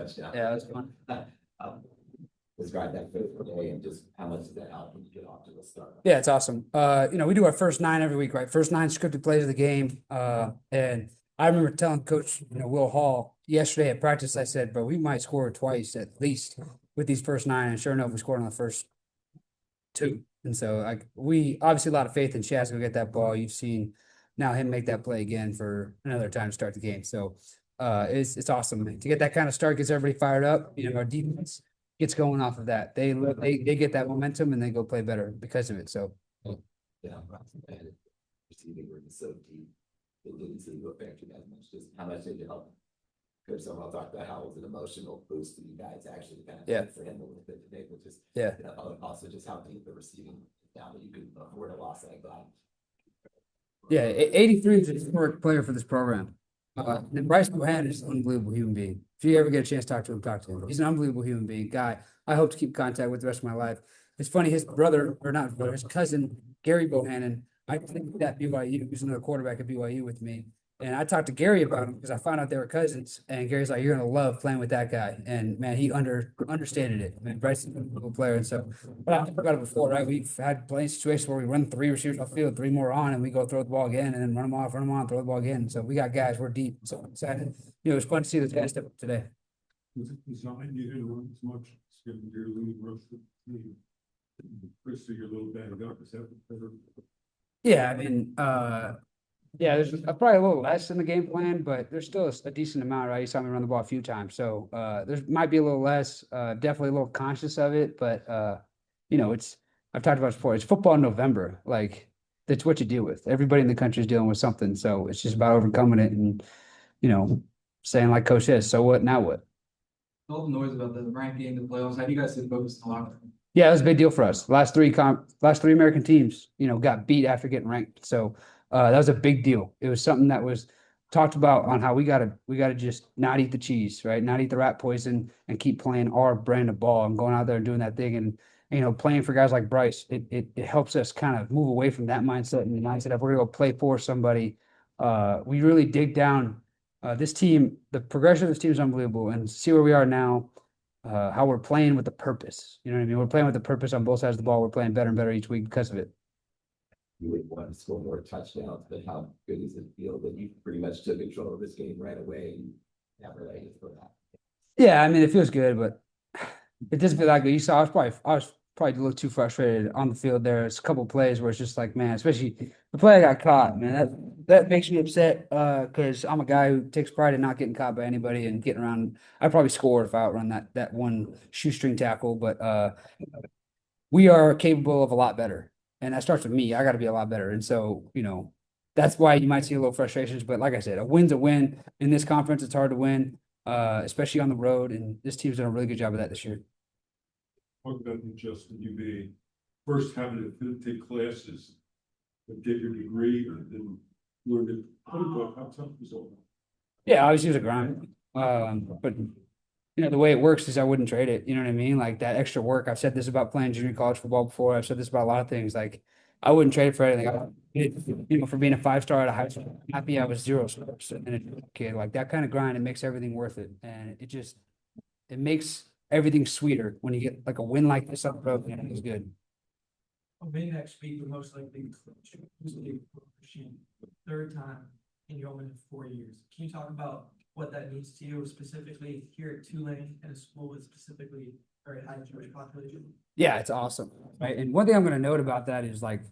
touchdown. Yeah, it was fun. Describe that for day and just how much does that help when you get off to the start? Yeah, it's awesome. We do our first 9 every week, right? First 9 scripted plays of the game. And I remember telling Coach, Will Hall yesterday at practice, I said, bro, we might score twice at least with these first 9. And sure enough, we scored on the first 2. And so we obviously a lot of faith in Chaz to go get that ball. You've seen now him make that play again for another time to start the game. So it's awesome to get that kind of start, gets everybody fired up. Our defense gets going off of that. They get that momentum and they go play better because of it. So Yeah, receiving room is so deep. It didn't seem to affect you that much. Just how much did it help? Coach Summerall talked about how it was an emotional boost to you guys actually kind of for him a little bit today, but just also just how deep the receiving down that you could afford a loss like that. Yeah, 83 is a historic player for this program. And Bryce Bohannon is an unbelievable human being. If you ever get a chance to talk to him, talk to him. He's an unbelievable human being, guy. I hope to keep contact with the rest of my life. It's funny, his brother, or not brother, his cousin, Gary Bohannon, I think that BYU, who's another quarterback at BYU with me. And I talked to Gary about him because I found out they were cousins. And Gary's like, you're going to love playing with that guy. And, man, he understated it. I mean, Bryce is a good player. And so, but I talked about it before, right? We've had playing situations where we run 3 receivers off the field, 3 more on, and we go throw the ball again and then run them off, throw the ball again. So we got guys, we're deep. So I'm excited. It was fun to see those guys step up today. It's not like you didn't run as much. Your lead rush. Chris, you're a little banged up. Is that better? Yeah, I mean, there's probably a little less in the game plan, but there's still a decent amount, right? You saw me run the ball a few times. So there might be a little less, definitely a little conscious of it, but I've talked about it before. It's football in November. Like, that's what you deal with. Everybody in the country is dealing with something. So it's just about overcoming it and, saying like Coach says, so what, now what? All the noise about the ranking, the playoffs. How do you guys stay focused in the locker room? Yeah, it was a big deal for us. Last three American teams, got beat after getting ranked. So that was a big deal. It was something that was talked about on how we gotta just not eat the cheese, right? Not eat the rat poison and keep playing our brand of ball and going out there and doing that thing. And playing for guys like Bryce, it helps us kind of move away from that mindset and the mindset of we're gonna go play for somebody. We really dig down. This team, the progression of this team is unbelievable, and see where we are now. How we're playing with a purpose. You know what I mean? We're playing with a purpose on both sides of the ball. We're playing better and better each week because of it. You would want to score more touchdowns, but how good does it feel that you pretty much took control of this game right away and not related for that? Yeah, I mean, it feels good, but it doesn't feel that good. You saw, I was probably a little too frustrated on the field there. It's a couple of plays where it's just like, man, especially the play I got caught, man, that makes me upset because I'm a guy who takes pride in not getting caught by anybody and getting around. I probably scored if I outrun that one shoestring tackle, but we are capable of a lot better. And that starts with me. I got to be a lot better. And so, that's why you might see a little frustrations. But like I said, a win's a win. In this conference, it's hard to win, especially on the road. And this team's done a really good job of that this year. Talk about the adjustment you made. First, having to take classes, get your degree, and then learn it. How tough was all that? Yeah, obviously it was a grind. But the way it works is I wouldn't trade it. You know what I mean? Like that extra work. I've said this about playing junior college football before. I've said this about a lot of things. Like I wouldn't trade it for anything. For being a 5-star out of high school, I'm happy I was 0 stars and a kid. Like that kind of grind, it makes everything worth it. And it makes everything sweeter when you get like a win like this on the road. And it's good. May next week would most likely machine 3rd time in Yeoman in 4 years. Can you talk about what that means to you specifically here at Tulane and a school with specifically very high Jewish population? Yeah, it's awesome, right? And one thing I'm going to note about that is like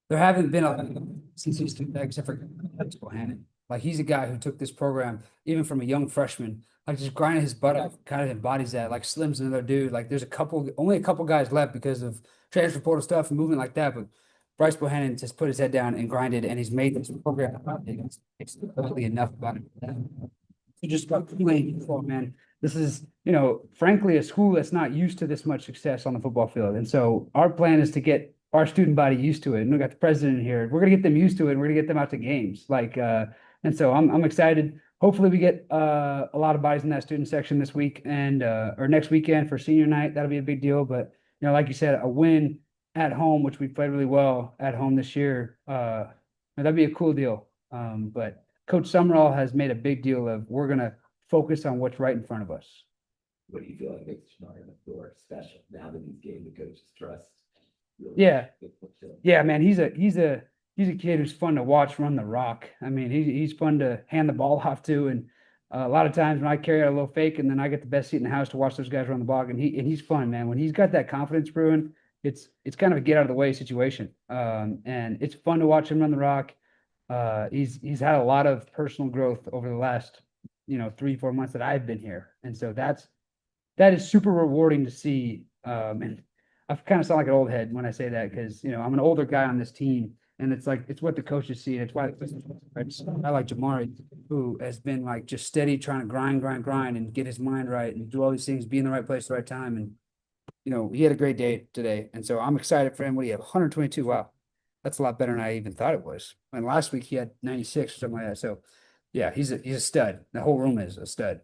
there haven't been a since he's except for Bohannon. Like he's a guy who took this program even from a young freshman, like just grinding his butt off, kind of embodies that. Like Slim's another dude. Like there's only a couple guys left because of transfer portal stuff and movement like that. But Bryce Bohannon just put his head down and grinded, and he's made this program. It's totally enough about it. So just about Tulane football, man. This is, frankly, a school that's not used to this much success on the football field. And so our plan is to get our student body used to it. And we got the president here. We're gonna get them used to it, and we're gonna get them out to games. And so I'm excited. Hopefully we get a lot of bodies in that student section this week and or next weekend for senior night. That'll be a big deal. But like you said, a win at home, which we played really well at home this year, that'd be a cool deal. But Coach Summerall has made a big deal of we're gonna focus on what's right in front of us. what do you feel like makes Jamari McDour special now that he's gained the coach's trust? Really Yeah. good football. Yeah, man, he's a kid who's fun to watch run the rock. I mean, he's fun to hand the ball off to, and a lot of times when I carry out a little fake, and then I get the best seat in the house to watch those guys run the ball, and he's fun, man. When he's got that confidence brewing, it's kind of a get out of the way situation, and it's fun to watch him run the rock. He's had a lot of personal growth over the last 3-4 months that I've been here, and so that is super rewarding to see. And I kind of sound like an old head when I say that because I'm an older guy on this team, and it's what the coaches see. It's why I like Jamari, who has been like just steady trying to grind, and get his mind right and do all these things, be in the right place at the right time. And he had a great day today, and so I'm excited for him. What do you have? 122. Wow, that's a lot better than I even thought it was. And last week he had 96 or something like that. So yeah, he's a stud. The whole room is a stud.